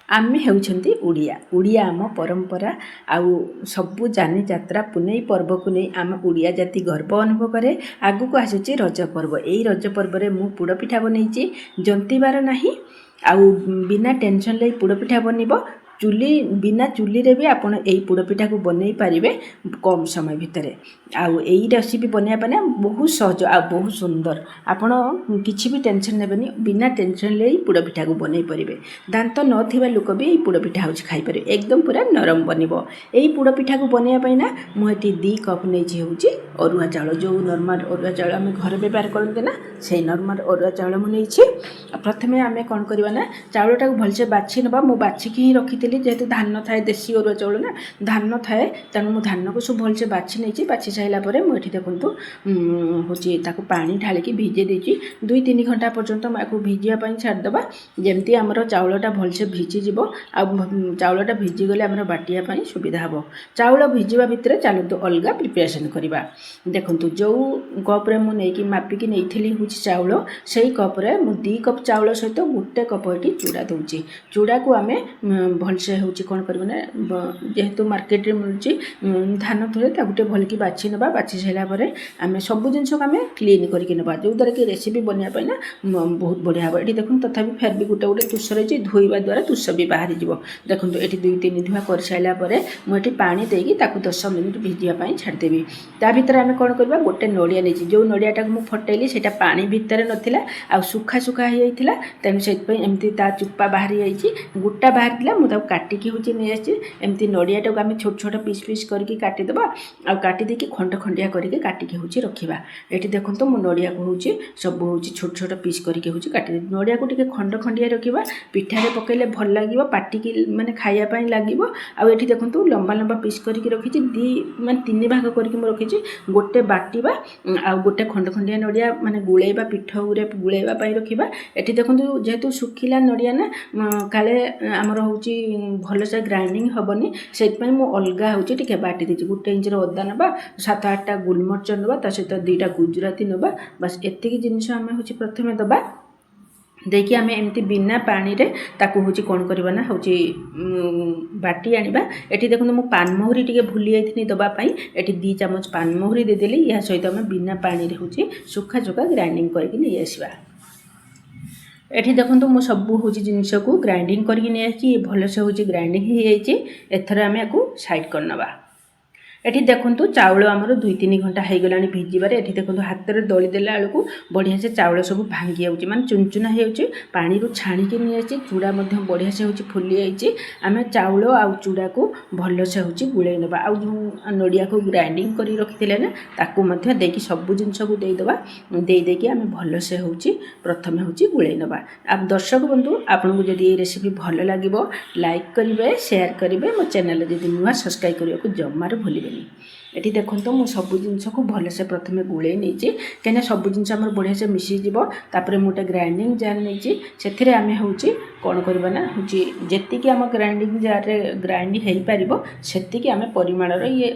आमे हेउछन्ति उड़िया उड़िया आम परंपरा आउ सबु जानी यात्रा पुनई पर्व को नहीं आम उड़िया जाति गर्व अनुभव करे। आगु को आसुची रज पर्व। एई रज पर्व रे मु पोड़ पिठा बनैछि जंतीबार नाही आउ बिना टेंशन ले पोड़ पिठा बनिबो। चुली बिना चुली रे भी आपण एई पोड़ पिठा को बनै पारिबे कम समय भितरे। आउ एई रेसिपी बनैया पने बहुत सहज आ बहुत सुंदर। आपण किछि भी टेंशन नेबेनी बिना टेंशन ले पोड़ पिठा को बनै परिबे। दांत न थिबा लोक भी एई पोड़ पिठा होछि खाइ पारे एकदम पूरा नरम बनिबो। एई पोड़ पिठा को बनैया पई ना मु एटी 2 कप नैछि होछि अरुआ चाउल जो नॉर्मल अरुआ चाउल हम घर व्यवहार करते ना से नॉर्मल अरुआ चाउल मु नैछि। प्रथमे आमे कोन करबा ना चाउलटा को भलसे बाछि नबा। मु बाछि कि रखिथिली जेहेतु धान थाए देसी अरुआ चाउल ना धान थाए तेणु मु धान को सब भलसे बाछि नैछि। बाछि साइला परे मु एठी देखंतु होछि ताको पानी ढालिकी भिजे देछि 2-3 घंटा पर्यंत माको भिजिया पई छाड़ दबा जेमती हमरो चाउलटा भलसे भिजी जिवो। आ चाउलटा भिजी गले हमरो बाटिया पई सुविधा हबो। चाउल भिजिबा भितरे चालंतु अलगा प्रिपरेशन करिबा। देखंतु जो कप रे मु नेकी मापिकी नैथिली होछि चाउल सेही कप रे मु 2 कप चाउल सहित 1 कप एठी चूड़ा दउछि। चूड़ा को आमे भलसे होछि कोन करबो ना जेहेतु मार्केट रे मिलुछि धान थोड़े ता गुटे भलकी बाछि नबा। बाछि सैला परे आमे सब जिंस को आमे क्लीन करके नबा जो द्वारा कि रेसिपी बनिया पई ना बहुत बढ़िया हबो। एठी देखुन तथापि फेर भी गुटे गुटे तुष रे जे धोइबा द्वारा तुष भी बाहरी जिवो। देखंतु एठी 2-3 धुआ कर सैला परे मु एठी पानी देकी ताकू 10 मिनिट भिजिया पई छाड़ देबी। ता भीतर आमे कोन करबा गोटे नडिया नेछि जो नडियाटा को मु फटेली सेटा पानी भीतर नथिला आ सुखा सुखा हे जाइथिला तेनु सेत पई एम्ति ता चुप्पा बाहरी जाइछि गुट्टा बाहरथिला मु ताकू काटिकी होछि नै आछि। एम्ति नडियाटा को आमे छोट छोट पीस पीस करके काटि दबा आ काटि देकी खंड खंडिया करके काटिकी होछि रखिबा। एठी देखंतु मु नडिया को होछि सब होछि छोट छोट पीस करके होछि काटि नडिया को टिके खंड खंडिया रखिबा। पिठा रे पकेले भल लागिवो पाटी की माने खाइया पई लागिवो। आ एठी देखंतु लंबा लंबा पीस करके रखिछि माने 3 भाग करके मु रखिछि। गोटे बाटीबा आ गोटे खंड खंडिया नडिया माने गुळेबा पिठा उरे गुळेबा पई रखिबा। एठी देखंतु जेहेतु सुखिला नडिया ना काले हमर होछि भल से ग्राइंडिंग हबनी सेत पई मु अलगा होछि टिके बाटी देछि। 1 इंच रो अदा नबा 7-8 टा गुलमर्च नबा ता सहित 2टा गुजराती नबा बस एतिकी जिंस हमें होछि प्रथमे दबा देखिए आमे एमती बिना पानी रे ताकू होछि कोन करबा ना होछि बाटी आनिबा। एठी देखो मु पान मोहरी टिके भूली जाइथिनी दबा पई एठी 2 चम्मच पान मोहरी दे देली। या सहित हम बिना पानी रे होछि सुखा सुखा ग्राइंडिंग करके नै आसीबा। एठी देखंतु मु सब होछि जिंस को ग्राइंडिंग करके नै आछि भल से होछि ग्राइंडिंग हे जाइछि। एथरा आमे आकू साइड करनबा। एठी देखंतु चाउल हमरो 2-3 घंटा हे गलानी भिजिबारे। एठी देखंतु हाथ रे दळी देला आलू बढ़िया से चाउल सब भांगी आउची माने चुनचुना हे आउची पानी रु छाणी के नै आछि। चूड़ा मध्ये बढ़िया से होची फुली आइछि। आमे चाउल आ चूड़ा को भल से होची गुळै नबा। आ नडिया को ग्राइंडिंग करी रखिथिले ना ताकू मध्ये देकी सब जिंस को देई दबा। देई देकी आमे भल से होची प्रथमे होची गुळै नबा। आप दर्शक बंधु आपन को जदी ए रेसिपी भल लागिवो लाइक करिवे शेयर करिवे मो चैनल जदी नुवा सब्सक्राइब करियो को जम्मार भूलिबेनी। एठी देखंतु मु सब जिंस को भल से प्रथमे गुळै नैछि केने सब जिंस हमर बढ़िया से मिसी जिवो। तापरे मोटे ग्राइंडिंग जार नैछि सेथिरे आमे होछि कोन करबा ना होछि जेति कि हम ग्राइंडिंग जार रे ग्राइंड हेई परिबो सेति कि आमे परिमाण रो ये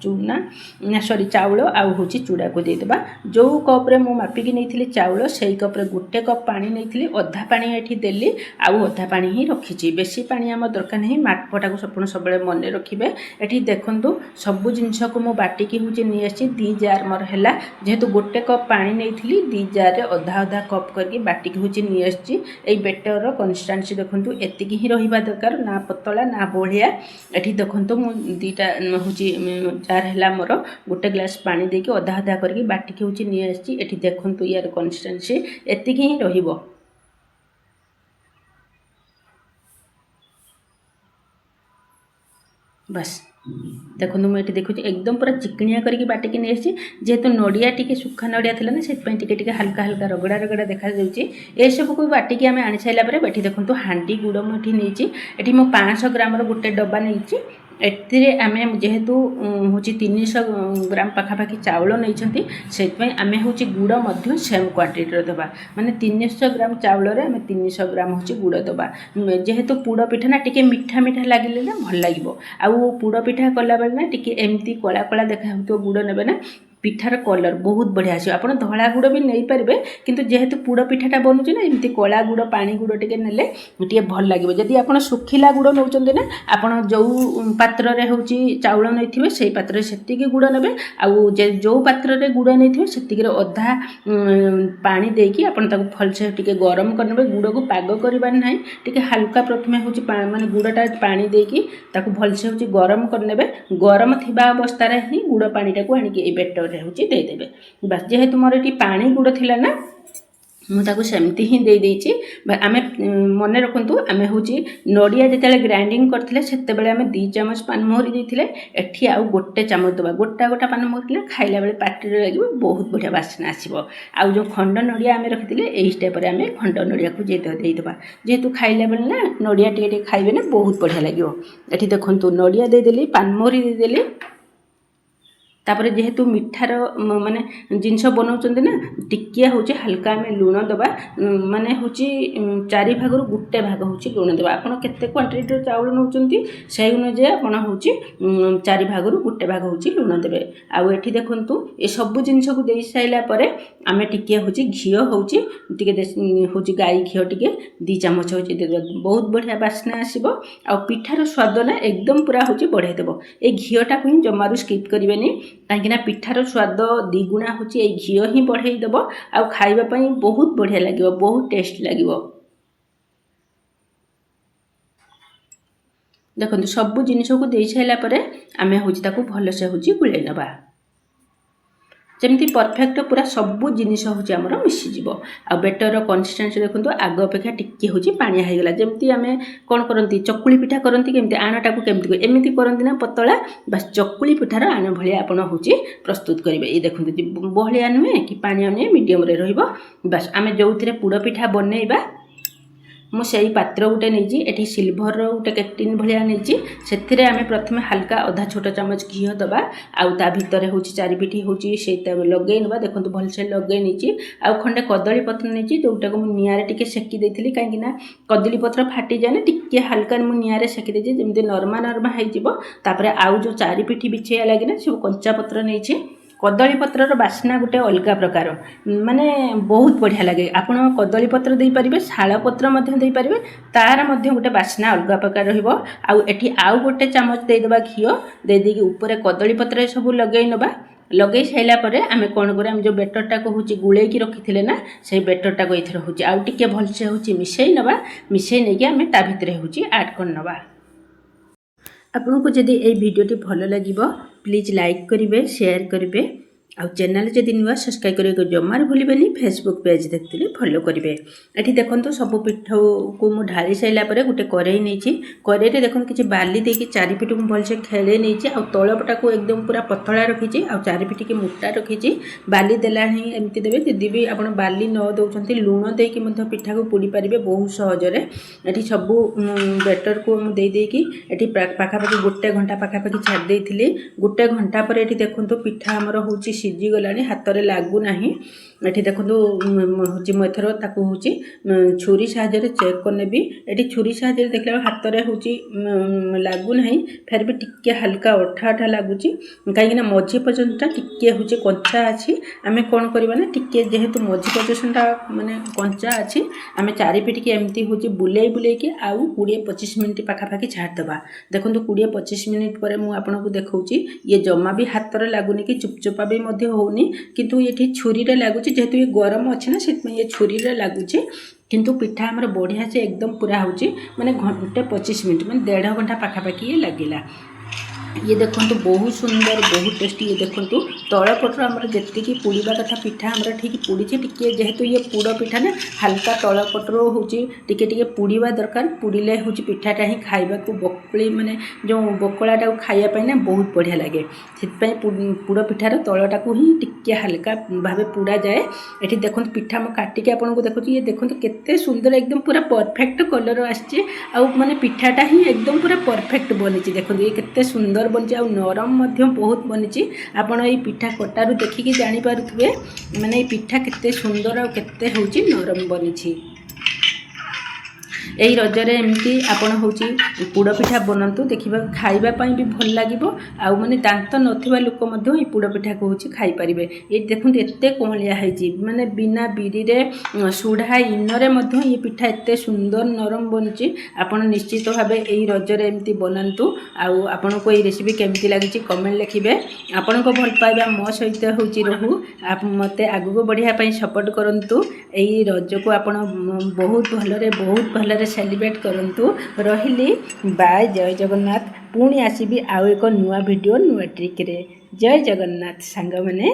चूना ना सॉरी चाउल आउ होछि चूड़ा को दे देबा। जो कप रे मु मापिकी नैथिली चाउल सेही कप रे 1 कप पानी नैथिली अधा पानी एठी देली आउ अधा पानी ही रखिछि। बेसी पानी हम दरकार नहीं माटपटा को सपन सबले मने रखिबे। एठी देखंतु सब जिंस को मु बाटिकी होछि नै आछि 2 जार मोर हैला जेहेतु 1 कप पानी नैथिली 2 जार रे अधा अधा कप करके बाटिकी होछि नै आछि। एई बेटर रो कंसिस्टेंसी देखंतु एतिकी ही रहिबा दरकार ना पतला ना बोलिया। एठी देखंतु मु 2टा होछि जार हैला मोर 1 ग्लास पानी देके अधा अधा करके बाटिकी होछि नै आछि। एठी देखंतु यार कंसिस्टेंसी एतिकी ही रहिबो। बस देखो मुझे देखुची एकदम पूरा चिकनिया करके बाटिकी नहीं आसी। जेहेतु नडिया टिके सुखा नडिया थिला ना सेतपई टिके टिके हल्का हल्का रगड़ा रगड़ा देखा जाउची। ए सब को बाटिकी आमे आनि साइला परे बैठी देखंतु हांडी गुड़ मुठी नैची। एठी मो 500 ग्राम रो गुटे डब्बा नैची। एथिरे आमे जेहेतु होची 300 ग्राम पाखापाखि चाउल नैछंती सेतपई आमे होची गुड़ मध्य सेम क्वांटिटी रो दबा माने 300 ग्राम चाउल रे आमे 300 ग्राम होची गुड़ दबा। जेहेतु पुड़ पिठा ना टिके मीठा मीठा लागिले ना भल लागिवो। आ पुड़ पिठा कला बेले ना टिके एमती कला कला देखा होतो गुड़ नेबे ना पिठार कलर बहुत बढ़िया आस आप धला गुड़ भी नहीं पारे किंतु जेहेतु पोड़ पिठाटा बनूचे ना एमती कला गुड़ पानी गुड़ टे नेले टे भल लगे जदि आप सुखिला गुड़ नौ ना आप जो पात्र में हूँ चाउल नहीं से पात्र से गुड़ ने आउ जो पात्र में गुड़ नहीं से अधा पानी देकी आप भलसे टे गरम करने गुड़ को पाग करार ना टे हाल्का प्रथम हूँ माने गुड़टा पानी देकी भलसे हूँ गरम करने गरम थिबा अवस्था ही गुड़ पानीटा को आणिक बेटर हूँ देदेवे बस जेहेतु मोर ये पानी गुड़ थिला ना मुझे सेमती ही दे देची आमे मन रखु आमे हूँ नड़िया जिते ग्राइंडिंग करते से 2 चामच पानमोहरी देते एठी आउ गोटे चामच दबा गोटा गोटा पानमोहरी खाइला बेले पार्टी लगे बहुत बढ़िया बास्ना आसो आउ जो खंड नड़िया आमे रखी यही स्टेप आमे खंड नड़िया को देदेबा जेहेतु खाइला बेले ना नड़िया टे खाइबे ना बहुत बढ़िया लगे ये देखो नड़िया देदेली पानमोहरी देदेली तापर जेहेतु मिठार माने जिनस बनाउछन्ते ना टिकिया होचे हल्का आमे लुण दबा माने होची 4 भागरु गुटे भाग होची लुण दबा आपण केते क्वांटिटी चाउल नउछन्ती सेही अनुसार आपण होची 4 भागरु गुटे भाग होची लुण देबे आ एठी देखंतु ए सब जिनस को देई साइला परे आमे टिकिया होची घियो होची टिके होची गाई घियो टिके 2 चामच होची दे बहुत बढ़िया बास्ना आसीबो आ पिठार स्वाद ना एकदम पूरा होची बढ़ाई देबो ए घियोटा को जमारु स्किप करिवेनी कहीं पिठार स्वाद 2 गुणा हूँ ये घी ही बढ़ईदेव आउ खाइबापी बहुत बढ़िया लगे बहुत टेस्ट लगे देखो सब जिनस को दे सारापर आम हूँ भलसे हूँ गुले नवा जमी परफेक्ट पूरा सबू जिनिस हूँ आमर मिसीज आ बेटर कंसिस्टेंसी देखो आग अपेक्षा टिके हूँ पाणिया होगला जमी आम कौन करती चकुली पिठा करती केमती आणटा को केमती एमती करती ना पतला बस चकुली पिठार आण भाया आप हूँ प्रस्तुत करेंगे ये देखते बहलिया नुहे कि पाणिया नुहे मीडियम रही बस आम जो थे पोड़ पिठा बनइबा मुझे पात्र गोटे नहीं ये सिल्भर गोटे केक्टिन भाया नहीं से आम प्रथम हल्का अधा छोट चामच घी दबा आउ ता भितर हूँ 4 पिठी हूँ से लगे ना देखो भलसे लगे नहीं आउ खंडे कदली पत्र नहीं जोटा को निआरे टिके सेकी देती कहीं कदली पत्र फाटी जाए ना टिके हल्का मुझे निआरे सेकी देती जमी नर्मा नर्मा होपर आउ जो 4 पिठी बिछाइया लगे ना सब कंचा पत्र नहीं कदली पत्रर बास्ना गोटे अलग प्रकार माने बहुत बढ़िया लगे आपण कदली पत्र दे पारिबे शाल पत्र मध्य दे पारिबे तार मध्य गोटे बास्ना अलग प्रकार रहिबो आउ एठी आउ गोटे चामच दे देबा घियो दे देकी ऊपर कदली पत्र सब लगे नबा लगे साइला परे आमे कोन करे आम जो बेटरटा को होची गुळे की रखिथिले ना से बेटरटा को एथर होची आउ टिके भलसे होची मिसई नबा मिसई नै कि आमे ता भितरे होची ऐड कर नबा आपको जदि ये वीडियोटी भल लगे प्लीज लाइक करेंगे शेयर करेंगे आउ चैनल जदि नुआ सब्सक्राइब करने जमार भूलें फेसबुक पेज देखते फॉलो करेंगे ये देखो सब पिठ को मुझे ढाली सारापर गोटे कड़ई नहीं कड़ई देखो किसी बाली देकी 4 पिठ को भलसे खेले नहीं आउ तलपटा को एकदम पूरा पतला रखी आउ 4 पिठ की मोटा रखी बाली देला एमती देवे जदि भी आप बाली न दौरान लुण देकी पिठा को पोड़ी पारे बहुत सहजरे ये सब बेटर को देकी ये पाखापाखि गोटे घंटा पाखापाखि छाड़ देती गोटे घंटा पर ये देखो पिठा आमर हूँ सीझी गला हाथ में लगुना ये देखो हूँ एथर ताकू हूँ छुरी साहाय्य चेक करने ये छुरी साहाय्य देखला हाथ में हूँ लगुना फिर भी टिके हल्का अठा अठा लगुच कहीं मझी पर्यंत टिके हूँ कंचा अच्छी आम कौन करवा ना टिके जेहेतु मझी पर्यंतटा माने कंचा अच्छी आम 4 पिठ की एमती हूँ बुले बुले कि आउ 20-25 मिनट पाखापाखि छाड़देवा देखो 20-25 मिनट पर मुझे देखा ये जमा भी हाथ में लगुनि कि चुपचुपा भी होनी किंतु ये छुरी रे लगुच जेहेतु ये गरम अच्छे ना से ये छुरी रे लगुच किंतु पिठा आमर बढ़िया से एकदम पूरा होची माने घंटे 25 मिनट माने 1.5 घंटा पाखापाखि ये लगिला ये देखो बहुत सुंदर बहुत टेस्टी ये देखो तलपटर आमर जी पोड़ा कथा पिठा आमर ठीक पोड़ी टिके जेहेतु ये पोड़ पिठा ना हल्का तलपटर हूँ टिके पोड़ा दरकार पोड़े हूँ पिठाटा ही खाइबा को बकली माने जो बकलाटा को खाइबापी ना बहुत बढ़िया लगे से पोड़ पिठार तलटा को ही टिके हल्का भाव पोड़ा जाए ये देखो पिठा मैं काटिके आपको देखो ये देखो केते सुंदर एकदम पूरा परफेक्ट कलर आसचे आउ माने पिठाटा ही एकदम पूरा परफेक्ट बनी देखो ये केते सुंदर बनी आ नरम बहुत बनी आपड़ ये पिठा कटारू देखिकी जानीपे माने पिठा केते सुंदर आ केते होची नरम बनी एई रजरे एमती आपण होची पोड़ पिठा बनंतु देखिबा खाइबा पई भी भल लागिबो आउ माने दांत नथिबा लोक मध्ये ई पोड़ पिठा को होची खाइ परिबे। ए देखुन एते कोमलिया हैची माने बिना बिरी रे सुढ़ा इनरे मध्ये ई पिठा एते सुंदर नरम बनची। आपण निश्चित भाबे एई रजरे एमती बनंतु आउ आपण को ए रेसिपी केमती लागिची कमेंट लिखिबे। आपण को भल पाइबा मो सहित होची रहू आप मते आगु बढ़िया पई सपोर्ट करंतु। एई रज को आपण बहुत भलरे सेलिब्रेट करंतु। रहिली बाय जय जगन्नाथ। पुणी आसीबी आउ एक नुआ वीडियो नुआ ट्रिक रे। जय जगन्नाथ सांग माने।